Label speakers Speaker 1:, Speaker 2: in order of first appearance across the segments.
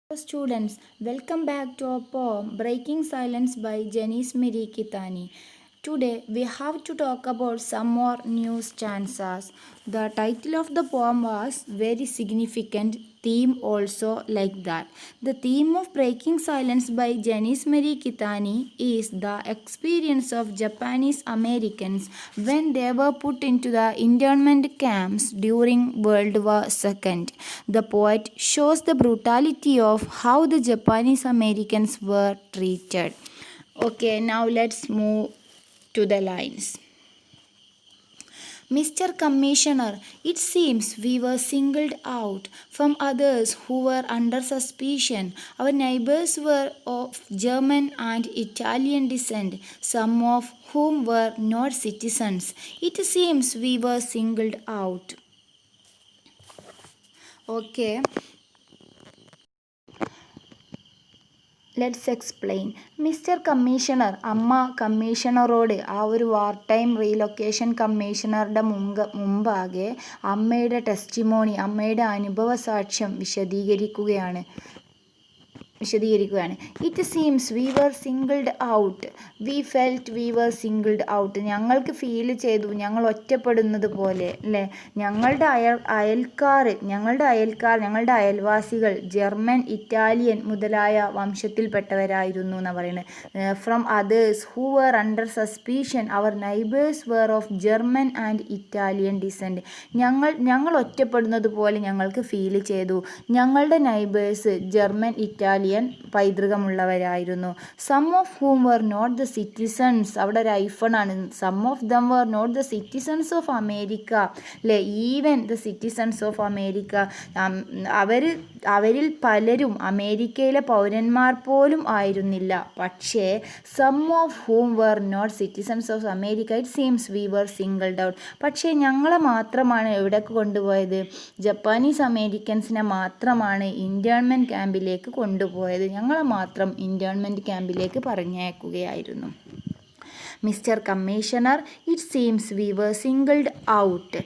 Speaker 1: Hello students, welcome back to our poem Breaking Silence by Janice Miri Kitani. Today we have to talk about some more new stanzas. The title of the poem was very significant, theme also like that. The theme of Breaking Silence by Janice Miri Kitani is the experience of Japanese Americans when they were put into the internment camps during World War II. The poet shows the brutality of how the Japanese Americans were treated. Okay, now let's move to the lines. Mr. Commissioner, it seems we were singled out from others who were under suspicion. Our neighbors were of German and Italian descent, some of whom were not citizens. It seems we were singled out. Okay. Let's explain. Mister commissioner, അമ്മ കമ്മീഷണറോട് ആ ഒരു വാർ time relocation കമ്മീഷണറുടെ മുമ്പാകെ അമ്മയുടെ testimony, അമ്മയുടെ അനുഭവ സാക്ഷ്യം വിശദീകരിക്കുകയാണ്. It seems we were singled out, we felt we were singled out. ഞങ്ങൾക്ക് ഫീൽ ചെയ്തു ഞങ്ങൾ ഒറ്റപ്പെടുന്നത് പോലെ അല്ലേ. ഞങ്ങളുടെ അയൽവാസികൾ ജർമ്മൻ, ഇറ്റാലിയൻ മുതലായ വംശത്തിൽപ്പെട്ടവരായിരുന്നു എന്നാണ് പറയുന്നത്. From others who were under suspicion അവർ neighbours were of German and Italian descent. ഞങ്ങൾ ഒറ്റപ്പെടുന്നത് പോലെ ഞങ്ങൾക്ക് ഫീൽ ചെയ്തു. ഞങ്ങളുടെ നൈബേഴ്സ് ജർമ്മൻ, ഇറ്റാലിയൻ പൈതൃകമുള്ളവരായിരുന്നു. Some of whom were not the citizens, അവിടെ ഒരു ഐഫണാണ്. Some of them were not the citizens of America അല്ലേ. Even the citizens of America, അവരിൽ പലരും അമേരിക്കയിലെ പൗരന്മാർ പോലും ആയിരുന്നില്ല. പക്ഷേ some of whom were not citizens of America, it seems we were singled out. പക്ഷേ ഞങ്ങളെ മാത്രമാണ് എവിടേക്ക് കൊണ്ടുപോയത്? ജപ്പാനീസ് അമേരിക്കൻസിനെ മാത്രമാണ് ഇൻറ്റേൺമെൻറ്റ് ക്യാമ്പിലേക്ക് കൊണ്ടുപോയത്. ഞങ്ങളെ മാത്രം ഇൻറ്റേൺമെൻറ്റ് ക്യാമ്പിലേക്ക് പറഞ്ഞയക്കുകയായിരുന്നു. Mister commissioner, it seems we were singled out.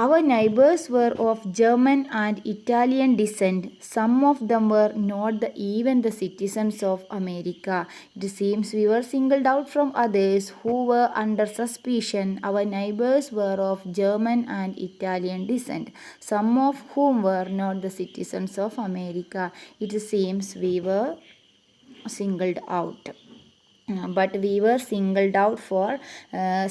Speaker 1: Our neighbors were of German and Italian descent. Some of them were not even the citizens of America. It seems we were singled out from others who were under suspicion. Our neighbors were of German and Italian descent, some of whom were not the citizens of America. It seems we were singled out. But we were singled out for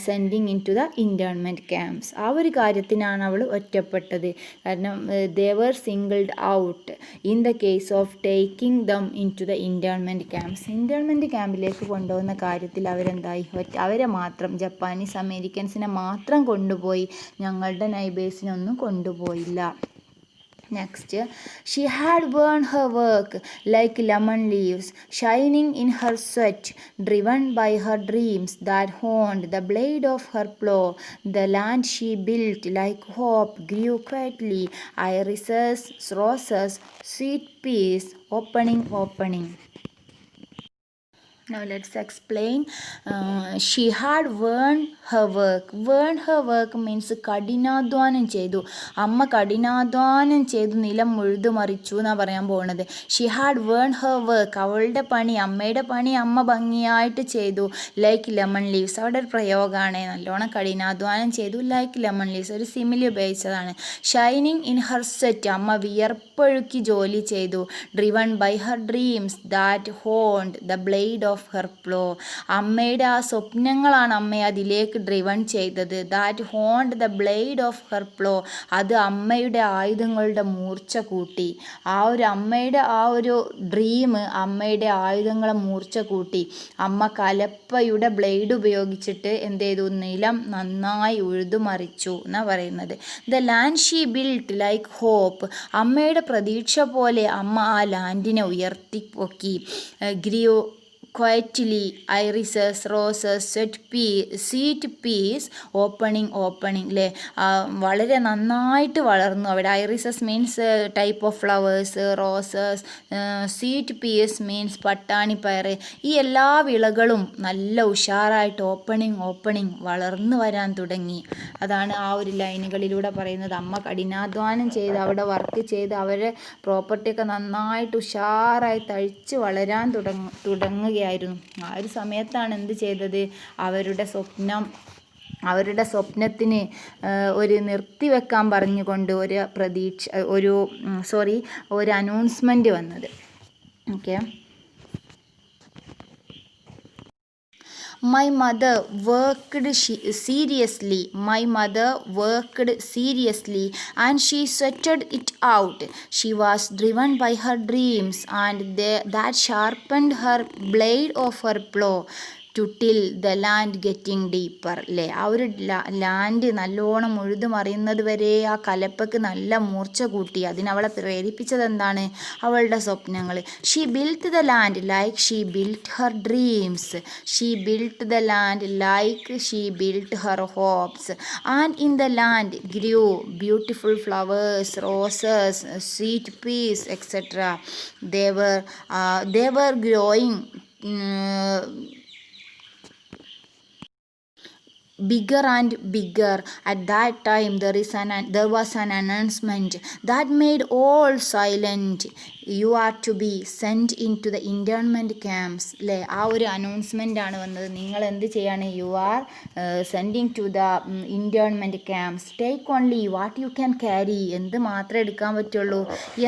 Speaker 1: sending into the internment camps. ആ ഒരു കാര്യത്തിനാണ് അവൾ ഒറ്റപ്പെട്ടത്. കാരണം they were singled out in the case of taking them into the internment camps. ഇൻറ്റേൺമെൻറ്റ് ക്യാമ്പിലേക്ക് കൊണ്ടുപോകുന്ന കാര്യത്തിൽ അവരെന്തായി? അവരെ മാത്രം, ജപ്പാനീസ് അമേരിക്കൻസിനെ മാത്രം കൊണ്ടുപോയി, ഞങ്ങളുടെ നൈബേഴ്സിനൊന്നും കൊണ്ടുപോയില്ല. Next, she had worn her work like lemon leaves, shining in her sweat, driven by her dreams that honed the blade of her plow. The land she built like hope grew quietly, irises, roses, sweet peas, opening. Now let's explain. She had worn her work. Worn her work means കഠിനാധ്വാനം ചെയ്തു. അമ്മ കഠിനാധ്വാനം ചെയ്തു നിലം ഉഴുതുമറിച്ചു എന്നാണ് പറയാൻ പോകുന്നത്. She had വേൺ her work, അവളുടെ പണി, അമ്മയുടെ പണി അമ്മ ഭംഗിയായിട്ട് ചെയ്തു. ലൈക്ക് ലെമൺ ലീവ്സ്, അവിടെ ഒരു പ്രയോഗമാണ്. നല്ലോണം കഠിനാധ്വാനം ചെയ്തു. ലൈക്ക് ലെമൺ ലീവ്സ് ഒരു സിമിലി ഉപയോഗിച്ചതാണ്. ഷൈനിങ് ഇൻ ഹർ സ്വെറ്റ്, അമ്മ വിയർപ്പൊഴുക്കി ജോലി ചെയ്തു. Driven by her dreams that haunt the blade of her plough, അമ്മയുടെ ആ സ്വപ്നങ്ങളാണ് അമ്മയെ അതിലേക്ക് ഡ്രിവൺ ചെയ്തത്. That haunt the blade of her plough, അത് അമ്മയുടെ ആയുധങ്ങളുടെ മൂർച്ച കൂട്ടി. ആ ഒരു അമ്മയുടെ ആ ഒരു ഡ്രീം അമ്മയുടെ ആയുധങ്ങളെ മൂർച്ച കൂട്ടി. അമ്മ കലപ്പയുടെ ബ്ലേഡ് ഉപയോഗിച്ചിട്ട് എന്ത് ചെയ്തു? നിലം നന്നായി ഉഴുതുമറിച്ചു എന്നാണ് പറയുന്നത്. The land she built like hope, അമ്മയുടെ പ്രതീക്ഷ പോലെ അമ്മ ആ ലാൻഡിനെ ഉയർത്തിപ്പൊക്കി. quietly, irises, roses, sweet peas opening അല്ലേ. വളരെ നന്നായിട്ട് വളർന്നു അവിടെ. Irises means type of flowers, roses, sweet peas means പട്ടാണിപ്പയർ. ഈ എല്ലാ വിളകളും നല്ല ഉഷാറായിട്ട് ഓപ്പണിങ് വളർന്നു വരാൻ തുടങ്ങി. അതാണ് ആ ഒരു ലൈനുകളിലൂടെ പറയുന്നത്. അമ്മ കഠിനാധ്വാനം ചെയ്ത് അവിടെ വർക്ക് ചെയ്ത് അവരെ പ്രോപ്പർട്ടിയൊക്കെ നന്നായിട്ട് ഉഷാറായി തഴിച്ച് വളരാൻ തുടങ്ങുകയായിരുന്നു. ആ ഒരു സമയത്താണ് എന്ത് ചെയ്തത്, അവരുടെ സ്വപ്നത്തിന് ഒരു നിർത്തിവെക്കാൻ പറഞ്ഞുകൊണ്ട് ഒരു അനൗൺസ്മെൻറ്റ് വന്നത്. Okay. My mother worked seriously and she sweated it out. She was driven by her dreams and that sharpened her blade of her plow to till the land getting deeper. അല്ലേ, ആ ഒരു land നല്ലോണം ഉഴുതുമറിയുന്നത് വരെ ആ കലപ്പക്ക് നല്ല മൂർച്ച കൂട്ടി. അതിനവളെ പ്രേരിപ്പിച്ചത് എന്താണ്, അവളുടെ സ്വപ്നങ്ങൾ. She built the land like she built her dreams. She built the land like she built her hopes. And in the land grew beautiful flowers, roses, sweet peas etcetera. They were growing bigger and bigger. At that time there was an announcement that made all silent. You are to be sent into the internment camps. അല്ലേ, ആ ഒരു announcement ആണ് വന്നത്. നിങ്ങൾ എന്ത് ചെയ്യാണ്, you are sending to the internment camps. Take only what you can carry. എന്ത് മാത്രമേ എടുക്കാൻ പറ്റുള്ളൂ,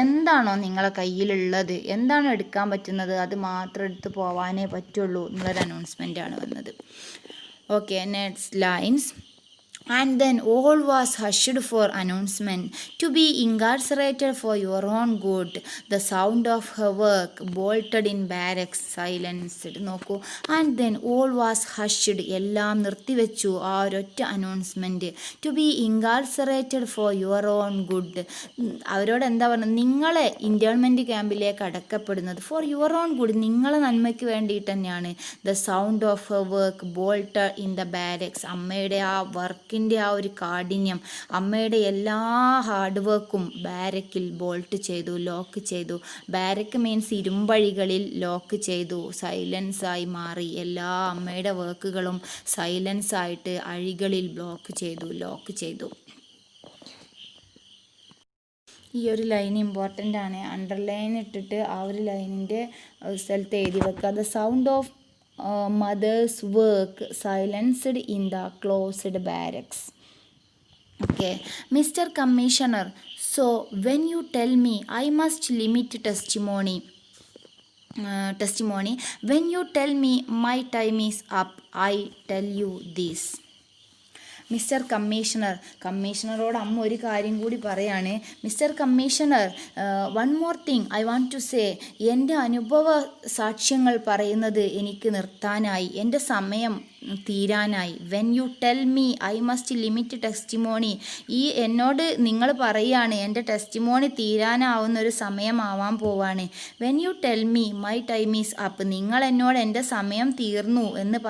Speaker 1: എന്താണോ നിങ്ങളെ കയ്യിലുള്ളത്, എന്താണോ എടുക്കാൻ പറ്റുന്നത് അത് മാത്രം എടുത്ത് പോവാനേ പറ്റുള്ളൂ എന്നുള്ളൊരു അനൗൺസ്മെൻ്റ് ആണ് വന്നത്. Okay, next lines. And then all was hushed for announcement, to be incarcerated for your own good. The sound of her work bolted in barracks silenced. നോക്കൂ, and then all was hushed, എല്ലാം നിർത്തിവെച്ചു. ആ ഒരൊറ്റ announcement, to be incarcerated for your own good. അവരോട് എന്താ പറയുന്നത്, നിങ്ങളെ internment ക്യാമ്പിലേക്ക് അടക്കപ്പെടുന്നത് ഫോർ യുവർ ഓൺ ഗുഡ്, നിങ്ങളെ നന്മയ്ക്ക് വേണ്ടിയിട്ട് തന്നെയാണ്. The sound of her work bolted in the barracks. അമ്മയുടെ ആ വർക്കിൻ്റെ ആ ഒരു കാഠിന്യം, അമ്മയുടെ എല്ലാ ഹാർഡ് വർക്കും ബാരക്കിൽ ബോൾട്ട് ചെയ്തു, ലോക്ക് ചെയ്തു. ബാരക്ക് മീൻസ് ഇരുമ്പഴികളിൽ ലോക്ക് ചെയ്തു, സൈലൻസായി മാറി. എല്ലാ അമ്മയുടെ വർക്കുകളും സൈലൻസായിട്ട് അഴികളിൽ ലോക്ക് ചെയ്തു. ഈ ഒരു ലൈൻ ഇമ്പോർട്ടൻ്റ് ആണ്. അണ്ടർലൈൻ ഇട്ടിട്ട് ആ ഒരു ലൈനിൻ്റെ സ്ഥലത്ത് എഴുതി വെക്കുക. The sound of mother's work silenced in the closed barracks. Okay, Mr. Commissioner, so when you tell me I must limit testimony, when you tell me my time is up, I tell you this. Mister കമ്മീഷണറോട് അമ്മ ഒരു കാര്യം കൂടി പറയാണ്. Mister commissioner, one more thing I want to say. എൻ്റെ അനുഭവ സാക്ഷ്യങ്ങൾ പറയുന്നത് എനിക്ക് നിർത്താനായി, എൻ്റെ സമയം തീരാനായി. When you tell me I must limit testimony. എന്നോട് നിങ്ങൾ പറയുകയാണ് എൻ്റെ ടെസ്റ്റിമോണി തീരാനാവുന്നൊരു സമയമാവാൻ പോവാണ്. When you tell me my time is up. നിങ്ങൾ എന്നോട് എൻ്റെ സമയം തീർന്നു എന്ന്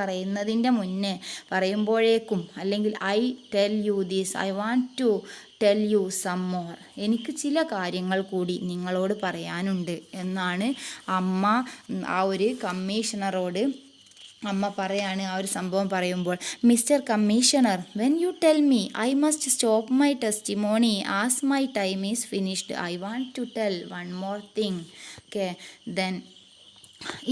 Speaker 1: പറയുമ്പോഴേക്കും, അല്ലെങ്കിൽ I tell you this, I want to tell you some more. എനിക്ക് ചില കാര്യങ്ങൾ കൂടി നിങ്ങളോട് പറയാനുണ്ട് എന്നാണ് അമ്മ ആ ഒരു കമ്മീഷണറോട് അമ്മ പറയാണ്. ആ ഒരു സംഭവം പറയുമ്പോൾ, mister commissioner, when you tell me I must stop my testimony as my time is finished, I want to tell one more thing. Okay, then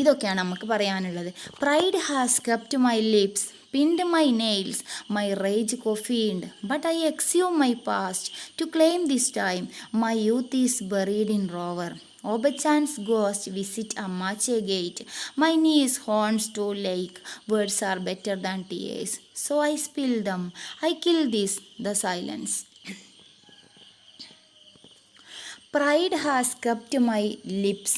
Speaker 1: ഇതൊക്കെയാണ് നമുക്ക് പറയാനുള്ളത്. Pride has kept my lips, pinned my nails, my rage coffeed, but I exhume my past to claim this time. My youth is buried in rover. Obachans ghost visit Amache gate. My knees horns to lake. Words are better than tears, so I spill them. I kill this, the silence. Pride has kept my lips.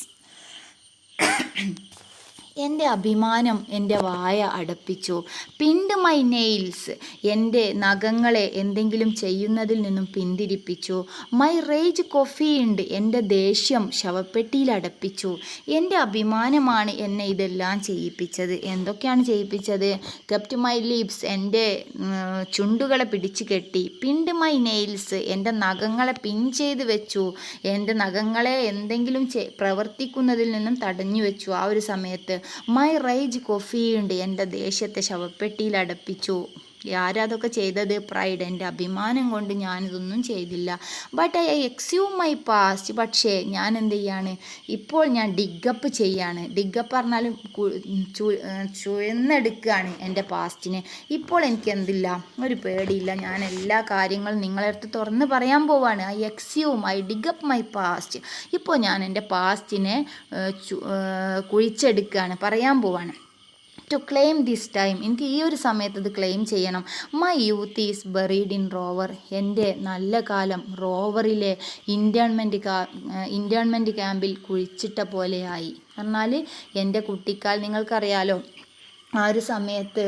Speaker 1: എൻ്റെ അഭിമാനം എൻ്റെ വായ അടപ്പിച്ചു. Pinned my nails, എൻ്റെ നഖങ്ങളെ എന്തെങ്കിലും ചെയ്യുന്നതിൽ നിന്നും പിന്തിരിപ്പിച്ചു. My rage കൊഫീൻഡ്, എൻ്റെ ദേഷ്യം ശവപ്പെട്ടിയിൽ അടപ്പിച്ചു. എൻ്റെ അഭിമാനമാണ് എന്നെ ഇതെല്ലാം ചെയ്യിപ്പിച്ചത്. എന്തൊക്കെയാണ് ചെയ്യിപ്പിച്ചത്? കെപ്റ്റ് മൈ ലിപ്സ്, എൻ്റെ ചുണ്ടുകളെ പിടിച്ചു കെട്ടി. പിൻഡ് മൈ നെയിൽസ്, എൻ്റെ നഖങ്ങളെ പിൻ ചെയ്ത് വെച്ചു. എൻ്റെ നഖങ്ങളെ എന്തെങ്കിലും പ്രവർത്തിക്കുന്നതിൽ നിന്നും തടഞ്ഞു വെച്ചു ആ ഒരു സമയത്ത്. മൈ റേജ് കൊഫീൻഡ്, എൻ്റെ ദേഷ്യത്തെ ശവപ്പെട്ടിയിൽ അടപ്പിച്ചു. ആരാ അതൊക്കെ ചെയ്തത്? പ്രൈഡ്, എൻ്റെ അഭിമാനം കൊണ്ട് ഞാനിതൊന്നും ചെയ്തില്ല. But I exhume my past, പക്ഷേ ഞാൻ എന്ത് ചെയ്യാണ്? ഇപ്പോൾ ഞാൻ ഡിഗപ്പ് ചെയ്യാണ്. ഡിഗപ്പ് പറഞ്ഞാൽ ചുഴന്നെടുക്കുകയാണ് എൻ്റെ പാസ്റ്റിനെ. ഇപ്പോൾ എനിക്ക് എന്തില്ല? ഒരു പേടിയില്ല. ഞാൻ എല്ലാ കാര്യങ്ങളും നിങ്ങളുടെ അടുത്ത് തുറന്ന് പറയാൻ പോവാണ്. I dig up my past. ഇപ്പോൾ ഞാൻ എൻ്റെ പാസ്റ്റിനെ കുഴിച്ചെടുക്കുകയാണ്, പറയാൻ പോവാണ്. ടു ക്ലെയിം ദിസ് ടൈം, എനിക്ക് ഈ ഒരു സമയത്ത് ഇത് ക്ലെയിം ചെയ്യണം. My youth is buried in rover, എൻ്റെ നല്ല കാലം റോവറിലെ ഇൻറ്റേൺമെൻറ്റ് ക്യാമ്പിൽ കുഴിച്ചിട്ട പോലെയായി. പറഞ്ഞാൽ എൻ്റെ കുട്ടിക്കാലം നിങ്ങൾക്കറിയാലോ, ആ ഒരു സമയത്ത്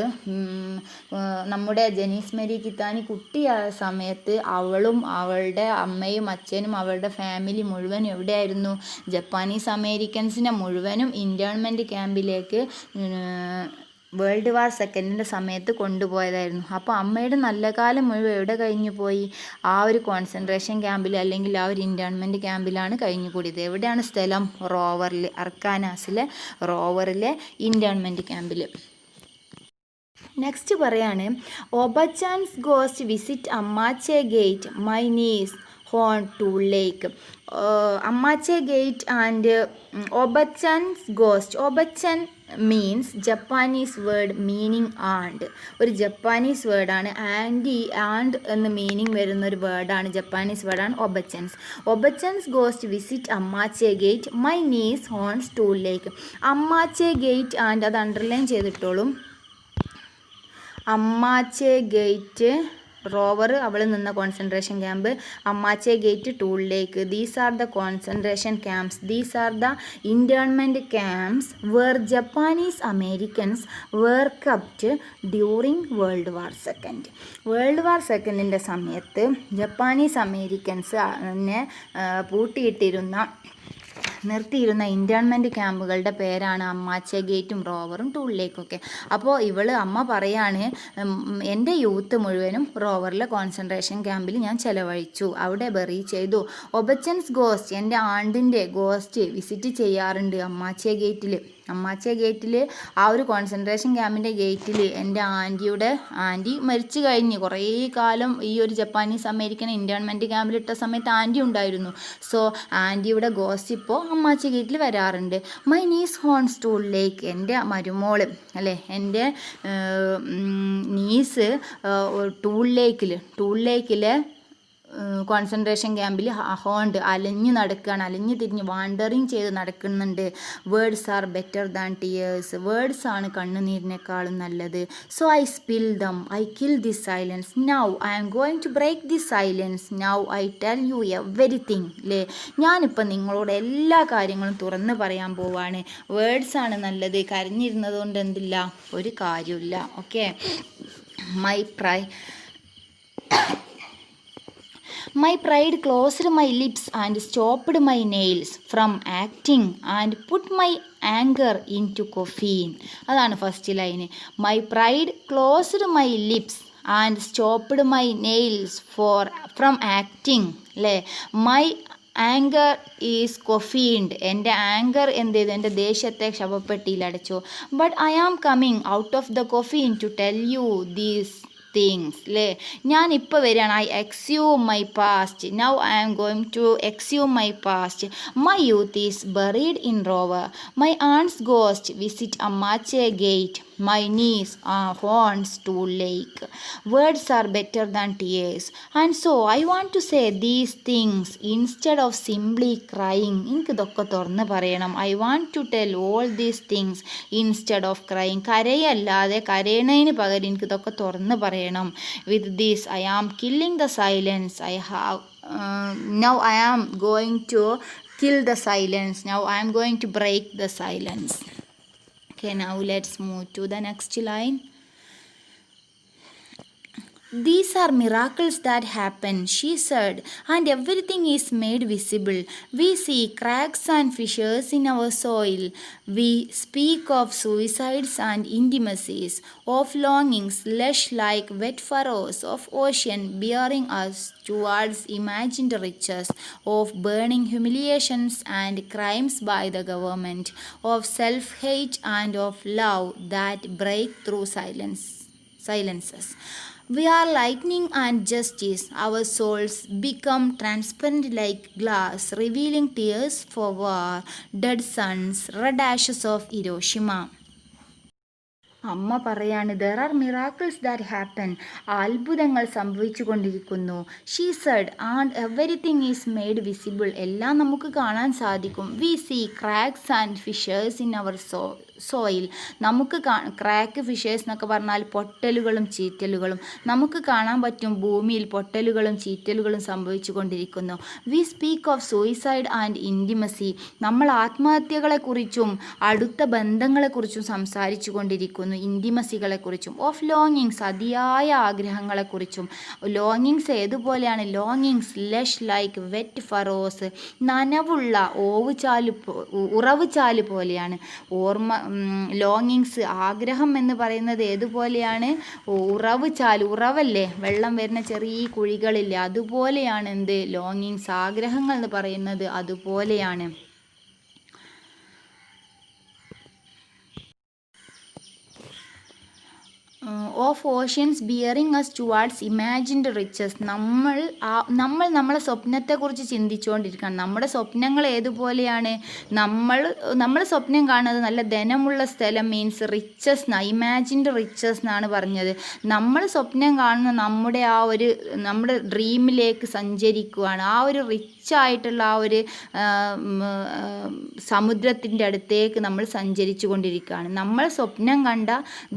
Speaker 1: നമ്മുടെ ജനീസ് മേരി കിത്താനി കുട്ടിയായ സമയത്ത് അവളും അവളുടെ അമ്മയും അച്ഛനും അവളുടെ ഫാമിലി മുഴുവനും എവിടെയായിരുന്നു? ജപ്പാനീസ് അമേരിക്കൻസിനെ മുഴുവനും ഇൻറ്റേൺമെൻറ്റ് ക്യാമ്പിലേക്ക് വേൾഡ് വാർ സെക്കൻഡിൻ്റെ സമയത്ത് കൊണ്ടുപോയതായിരുന്നു. അപ്പോൾ അമ്മയുടെ നല്ല കാലം മുഴുവൻ എവിടെ കഴിഞ്ഞു പോയി? ആ ഒരു കോൺസെൻട്രേഷൻ ക്യാമ്പിൽ അല്ലെങ്കിൽ ആ ഒരു ഇൻറ്റേൺമെൻറ്റ് ക്യാമ്പിലാണ് കഴിഞ്ഞു കൂടിയത്. എവിടെയാണ് സ്ഥലം? റോവറിൽ, അർക്കാനാസിലെ റോവറിലെ ഇൻറ്റേൺമെൻറ്റ് ക്യാമ്പിൽ. നെക്സ്റ്റ് പറയാണ്, Obachan's ghost visit Amache gate my niece's horn Tule Lake. Amache gate and Obachan's ghost. Obachan means Japanese word meaning and. ഒരു ജപ്പാനീസ് വേർഡാണ്. ആൻഡ് എന്ന് മീനിങ് വരുന്ന ഒരു വേർഡാണ്, ജപ്പാനീസ് വേർഡാണ് Obachan's. Obachan's ghost visit Amache gate my niece's horns Tule Lake. Amache gate and, അത് underline ചെയ്തിട്ടോളും. Amache gate Rohwer, അവൾ നിന്ന concentration camp. Amache gate, Tule Lake. These are the concentration camps. These are the internment camps where Japanese Americans were kept during world war second. World war സെക്കൻഡിൻ്റെ സമയത്ത് Japanese Americans നിർത്തിയിരുന്ന ഇൻറ്റേൺമെൻറ്റ് ക്യാമ്പുകളുടെ പേരാണ് അമ്മാച്ചെ ഗേറ്റും റോവറും tool ലേക്കൊക്കെ. അപ്പോൾ അമ്മ പറയാണ്, എൻ്റെ യൂത്ത് മുഴുവനും റോവറിലെ concentration ക്യാമ്പിൽ ഞാൻ ചിലവഴിച്ചു, അവിടെ ബറി ചെയ്തു. ഒബച്ചൻസ് ഗോസ്റ്റ്, എൻ്റെ ആണ്ടിൻ്റെ ഗോസ്റ്റ് വിസിറ്റ് ചെയ്യാറുണ്ട് അമ്മാച്ചെ ഗേറ്റിൽ. അമ്മാച്ചെ ഗേറ്റിൽ, ആ ഒരു കോൺസെൻട്രേഷൻ ക്യാമ്പിൻ്റെ ഗേറ്റിൽ എൻ്റെ ആൻറ്റി മരിച്ചു കഴിഞ്ഞ് കുറേ കാലം ഈ ഒരു ജപ്പാനീസ് അമേരിക്കൻ ഇൻറ്റേൺമെൻറ്റ് ക്യാമ്പിലിട്ട സമയത്ത് ആൻറ്റി ഉണ്ടായിരുന്നു. സോ ആൻറ്റിയുടെ ഗോസ്റ്റ് ഇപ്പോൾ അമ്മാച്ചെ ഗേറ്റിൽ വരാറുണ്ട്. മൈ നീസ് ഹോൺസ് ടൂൾ ലേക്ക്, എൻ്റെ മരുമോള് അല്ലേ, എൻ്റെ നീസ് ടൂൾ ലേക്കിലെ കോൺസെൻട്രേഷൻ ക്യാമ്പിൽ അലഞ്ഞു തിരിഞ്ഞ് വാണ്ടറിങ് ചെയ്ത് നടക്കുന്നുണ്ട്. Words are better than tears, words ആണ് കണ്ണുനീരിനേക്കാളും നല്ലത്. So I spill them, I kill this silence, now I am going to break this silence, now I tell you everything. അല്ലേ, ഞാനിപ്പോൾ നിങ്ങളോട് എല്ലാ കാര്യങ്ങളും തുറന്ന് പറയാൻ പോവാണ്. വേർഡ്സ് ആണ് നല്ലത്, കരഞ്ഞിരുന്നത് കൊണ്ട് എന്തില്ല, ഒരു കാര്യമില്ല. Okay. My pride closed my lips and stopped my nails from acting and put my anger into caffeine. അതാണ് first line. My pride closed my lips and stopped my nails from acting. അല്ലേ, my anchor is coffined, എൻ്റെ anchor എന്ത് ചെയ്തു, എൻ്റെ ദേഷ്യത്തെ ശവപ്പെട്ടിയിലടച്ചു. But I am coming out of the coffin to tell you these things. അല്ലേ, ഞാനിപ്പോൾ വരികയാണ്. I exhume my past, now I am going to exhume my past. My youth is buried in Rohwer, my aunt's ghost visit Amache gate, my niece's horns Tule Lake. Words are better than tears and so I want to say these things instead of simply crying. എനിക്കിതൊക്കെ തുറന്ന് പറയണം. I want to tell all these things instead of crying. കരയല്ലാതെ, കരയണതിന് പകരം എനിക്കിതൊക്കെ തുറന്ന് പറയണം. With this I am killing the silence. Now I am going to kill the silence. Now I am going to break the silence. Okay, now let's move to the next line. These are miracles that happen, she said, and everything is made visible. We see cracks and fissures in our soil. We speak of suicides and intimacies, of longings lush like wet furrows of ocean bearing us towards imagined riches, of burning humiliations and crimes by the government, of self-hate and of love that break through silences. We are lightning and justice. Our souls become transparent like glass, revealing tears for war, dead suns, red ashes of Hiroshima. അമ്മ പറയാണ്, there are miracles that happen, അത്ഭുതങ്ങൾ സംഭവിച്ചു കൊണ്ടിരിക്കുന്നു. She said, and everything is made visible, എല്ലാം നമുക്ക് കാണാൻ സാധിക്കും. We see cracks and fissures in our soil, നമുക്ക് ക്രാക്ക് ഫിഷേഴ്സ് എന്നൊക്കെ പറഞ്ഞാൽ പൊട്ടലുകളും ചീറ്റലുകളും, നമുക്ക് കാണാൻ പറ്റും ഭൂമിയിൽ പൊട്ടലുകളും ചീറ്റലുകളും സംഭവിച്ചു കൊണ്ടിരിക്കുന്നു. V speak of suicide and intimacy, നമ്മൾ ആത്മഹത്യകളെക്കുറിച്ചും അടുത്ത ബന്ധങ്ങളെക്കുറിച്ചും സംസാരിച്ചു കൊണ്ടിരിക്കുന്നു, ഇൻറ്റിമസികളെക്കുറിച്ചും. ഓഫ് ലോങ്ങിങ്സ്, അതിയായ ആഗ്രഹങ്ങളെക്കുറിച്ചും. ലോങ്ങിങ്സ് ഏതുപോലെയാണ്? Longings lush like wet furrows, നനവുള്ള ഉറവ് ചാല് പോലെയാണ്. ലോങ്ങിങ്സ്, ആഗ്രഹം എന്ന് പറയുന്നത് ഏതുപോലെയാണ്? ഉറവല്ലേ, വെള്ളം വരുന്ന ചെറിയ കുഴികളില്ലേ, അതുപോലെയാണ് എന്ത്? ലോങ്ങിങ്സ്, ആഗ്രഹങ്ങൾ എന്ന് പറയുന്നത് അതുപോലെയാണ്. Of oceans bearing us towards imagined riches, നമ്മൾ നമ്മളെ സ്വപ്നത്തെക്കുറിച്ച് ചിന്തിച്ചുകൊണ്ടിരിക്കുകയാണ്. നമ്മുടെ സ്വപ്നങ്ങൾ ഏതുപോലെയാണ്? നമ്മൾ സ്വപ്നം കാണുന്നത് നല്ല ധനമുള്ള സ്ഥലം, മീൻസ് റിച്ചസ്, ഇമാജിൻഡ് റിച്ചസ് എന്നാണ് പറഞ്ഞത്. നമ്മൾ സ്വപ്നം കാണുന്ന നമ്മുടെ ഡ്രീമിലേക്ക് സഞ്ചരിക്കുകയാണ്. ആ ഒരു റിച്ചായിട്ടുള്ള ആ ഒരു സമുദ്രത്തിൻ്റെ അടുത്തേക്ക് നമ്മൾ സഞ്ചരിച്ചു കൊണ്ടിരിക്കുകയാണ്. നമ്മൾ സ്വപ്നം കണ്ട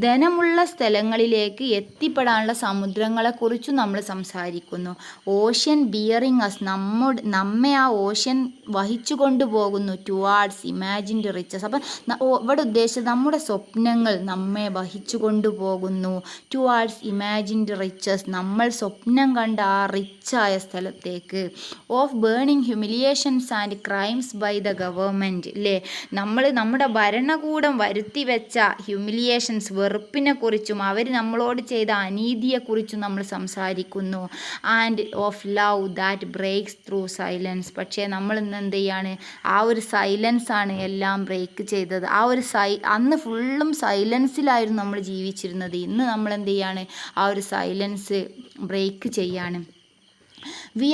Speaker 1: ധനമുള്ള സ്ഥലങ്ങളിലേക്ക് എത്തിപ്പെടാനുള്ള സമുദ്രങ്ങളെക്കുറിച്ചും നമ്മൾ സംസാരിക്കുന്നു. ഓഷ്യൻ ബിയറിങ് അസ്, നമ്മെ ആ ഓഷ്യൻ വഹിച്ചു കൊണ്ടുപോകുന്നു ടുവാർഡ്സ് ഇമാജിൻഡ് റിച്ചസ്. അപ്പം ഇവിടെ ഉദ്ദേശിച്ചത് നമ്മുടെ സ്വപ്നങ്ങൾ നമ്മെ വഹിച്ചു കൊണ്ടുപോകുന്നു ടുവാർഡ്സ് ഇമാജിൻഡ് റിച്ചസ്, നമ്മൾ സ്വപ്നം കണ്ട ആ റിച്ചായ സ്ഥലത്തേക്ക്. Of burning humiliations and crimes by the government, അല്ലേ, നമ്മുടെ ഭരണകൂടം വരുത്തി വെച്ച ഹ്യൂമിലിയേഷൻസ്, വെറുപ്പിനെ കുറിച്ചും അവർ നമ്മളോട് ചെയ്ത അനീതിയെക്കുറിച്ചും നമ്മൾ സംസാരിക്കുന്നു. And of love that breaks through silence, പക്ഷേ നമ്മൾ ഇന്ന് എന്ത് ചെയ്യാണ്? ആ ഒരു സൈലൻസ് ആണ് എല്ലാം ബ്രേക്ക് ചെയ്തത്. ആ ഒരു അന്ന് ഫുള്ളും സൈലൻസിലായിരുന്നു നമ്മൾ ജീവിച്ചിരുന്നത്. ഇന്ന് നമ്മൾ എന്ത് ചെയ്യാണ്? ആ ഒരു സൈലൻസ് ബ്രേക്ക് ചെയ്യാണ്. We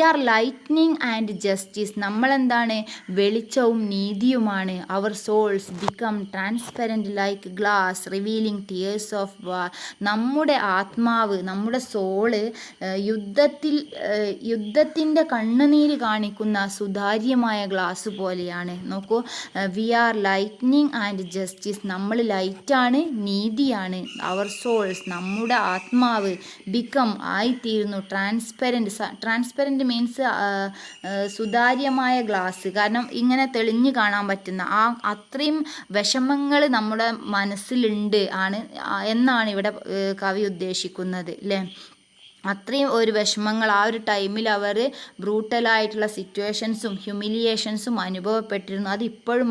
Speaker 1: are lightning and justice, നമ്മളെന്താണ്? വെളിച്ചവും നീതിയുമാണ്. Our souls become transparent like glass revealing tears of war, നമ്മുടെ ആത്മാവ്, നമ്മുടെ സോള് യുദ്ധത്തിൻ്റെ കണ്ണുനീര് കാണിക്കുന്ന സുതാര്യമായ ഗ്ലാസ് പോലെയാണ്. നോക്കൂ, we are lightning and justice, നമ്മൾ ലൈറ്റാണ്, നീതിയാണ്. അവർ സോൾസ്, നമ്മുടെ ആത്മാവ്, ബിക്കം ആയിത്തീരുന്നു ട്രാൻസ്പെറൻറ്റ് മീൻസ് സുതാര്യമായ ഗ്ലാസ്. കാരണം ഇങ്ങനെ തെളിഞ്ഞു കാണാൻ പറ്റുന്ന അത്രയും വിഷമങ്ങൾ നമ്മുടെ മനസ്സിലുണ്ട് എന്നാണ് ഇവിടെ കവി ഉദ്ദേശിക്കുന്നത്, അല്ലേ. അത്രയും ഒരു വിഷമങ്ങൾ ആ ഒരു ടൈമിൽ അവർ ബ്രൂട്ടലായിട്ടുള്ള സിറ്റുവേഷൻസും ഹ്യൂമിലിയേഷൻസും അനുഭവപ്പെട്ടിരുന്നു. അതിപ്പോഴും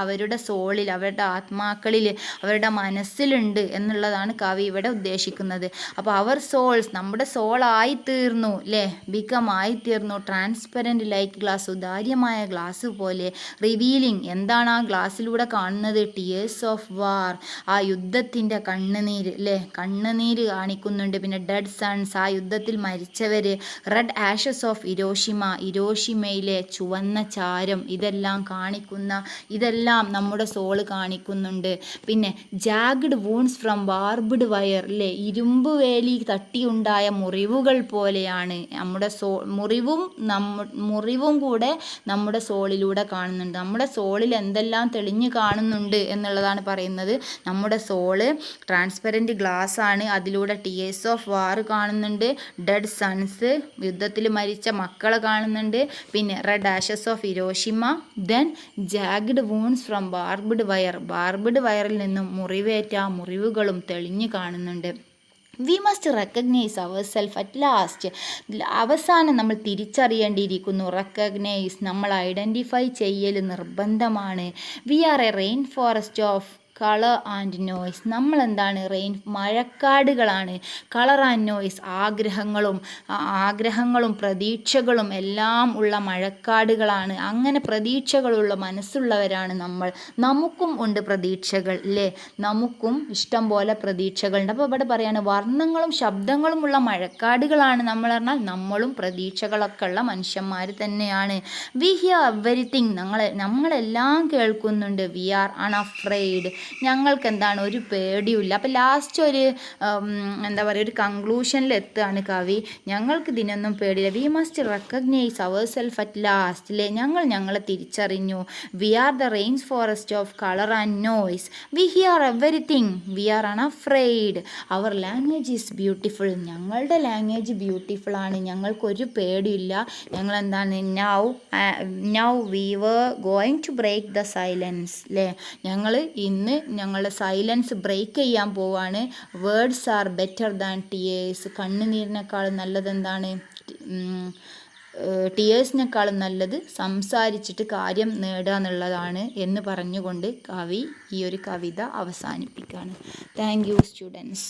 Speaker 1: അവരുടെ സോളിൽ, അവരുടെ ആത്മാക്കളിൽ, അവരുടെ മനസ്സിലുണ്ട് എന്നുള്ളതാണ് കവി ഇവിടെ ഉദ്ദേശിക്കുന്നത്. അപ്പോൾ അവർ സോൾസ്, നമ്മുടെ സോളായിത്തീർന്നു, അല്ലേ, ബിക്കം ആയിത്തീർന്നു ട്രാൻസ്പെറൻറ്റ് ലൈക്ക് ഗ്ലാസ്, സുതാര്യമായ ഗ്ലാസ് പോലെ. റിവീലിംഗ്, എന്താണ് ആ ഗ്ലാസ്സിലൂടെ കാണുന്നത്? ടിയേഴ്സ് ഓഫ് വാർ, ആ യുദ്ധത്തിൻ്റെ കണ്ണുനീര്, അല്ലേ, കണ്ണുനീര് കാണിക്കുന്നുണ്ട്. പിന്നെ ഡെഡ് സൺസ്, ആ യുദ്ധത്തിൽ മരിച്ചവർ. റെഡ് ആഷസ് ഓഫ് ഇരോഷിമയിലെ ചുവന്ന ചാരം, ഇതെല്ലാം നമ്മുടെ സോള് കാണിക്കുന്നുണ്ട്. പിന്നെ ജാഗ്ഡ് വൂൺസ് ഫ്രം ബാർബ്ഡ് വയർ, അല്ലേ, ഇരുമ്പ് വേലി തട്ടിയുണ്ടായ മുറിവുകൾ പോലെയാണ് നമ്മുടെ മുറിവും കൂടെ നമ്മുടെ സോളിലൂടെ കാണുന്നുണ്ട്. നമ്മുടെ സോളിൽ എന്തെല്ലാം തെളിഞ്ഞു കാണുന്നുണ്ട് എന്നുള്ളതാണ് പറയുന്നത്. നമ്മുടെ സോള് ട്രാൻസ്പെറൻറ്റ് ഗ്ലാസ് ആണ്, അതിലൂടെ ടിയേഴ്സ് ഓഫ് വാർ കാണുന്നുണ്ട്, കാണുന്നുണ്ട്, ഡെഡ് സൺസ് യുദ്ധത്തിൽ മരിച്ച മക്കളെ കാണുന്നുണ്ട്, പിന്നെ red ashes of Hiroshima, then jagged wounds from barbed വയറിൽ നിന്നും മുറിവേറ്റ മുറിവുകളും തെളിഞ്ഞു കാണുന്നുണ്ട്. We must recognise our self at last. അവസാനം നമ്മൾ തിരിച്ചറിയേണ്ടിയിരിക്കുന്നു. റെക്കഗ്നൈസ്, നമ്മൾ ഐഡൻറ്റിഫൈ ചെയ്യൽ നിർബന്ധമാണ്. We are a rain forest of colour and noise. നമ്മളെന്താണ്? മഴക്കാടുകളാണ്. കളർ ആൻഡ് നോയ്സ്, ആഗ്രഹങ്ങളും പ്രതീക്ഷകളും എല്ലാം ഉള്ള മഴക്കാടുകളാണ്. അങ്ങനെ പ്രതീക്ഷകളുള്ള മനസ്സുള്ളവരാണ് നമ്മൾ. നമുക്കും ഉണ്ട് പ്രതീക്ഷകൾ അല്ലേ? നമുക്കും ഇഷ്ടം പോലെ പ്രതീക്ഷകളുണ്ട്. അപ്പോൾ ഇവിടെ പറയാണ് വർണ്ണങ്ങളും ശബ്ദങ്ങളും ഉള്ള മഴക്കാടുകളാണ് നമ്മൾ. പറഞ്ഞാൽ നമ്മളും പ്രതീക്ഷകളൊക്കെ ഉള്ള മനുഷ്യന്മാർ തന്നെയാണ്. വി ഹിയർ എവരിത്തിങ്, നമ്മളെല്ലാം കേൾക്കുന്നുണ്ട്. വി ആർ അൺഅഫ്രെയ്ഡ്, ഞങ്ങൾക്ക് എന്താണ്? ഒരു പേടിയില്ല. അപ്പോൾ ലാസ്റ്റ് ഒരു എന്താ പറയുക, ഒരു കൺക്ലൂഷനിൽ എത്തുകയാണ് കവി. ഞങ്ങൾക്ക് ഇതിനൊന്നും പേടിയില്ല. We must recognise our self at last അല്ലേ? ഞങ്ങളെ തിരിച്ചറിഞ്ഞു. We are the rains forest of colour and noise. We hear everything. We are unafraid. Our language is beautiful. ഞങ്ങളുടെ ലാംഗ്വേജ് ബ്യൂട്ടിഫുൾ ആണ്. ഞങ്ങൾക്കൊരു പേടിയില്ല. ഞങ്ങളെന്താണ്? Now we were going to break the silence അല്ലേ? ഞങ്ങൾ ഇന്ന് ഞങ്ങളുടെ സൈലൻസ് ബ്രേക്ക് ചെയ്യാൻ പോവാണ്. Words are better than tears. കണ്ണുനീരിനേക്കാളും നല്ലത് എന്താണ്? ടിയേഴ്സിനേക്കാളും നല്ലത് സംസാരിച്ചിട്ട് കാര്യം നേടുക എന്നുള്ളതാണ് എന്ന് പറഞ്ഞുകൊണ്ട് കവി ഈ ഒരു കവിത അവസാനിപ്പിക്കുകയാണ്. Thank you students.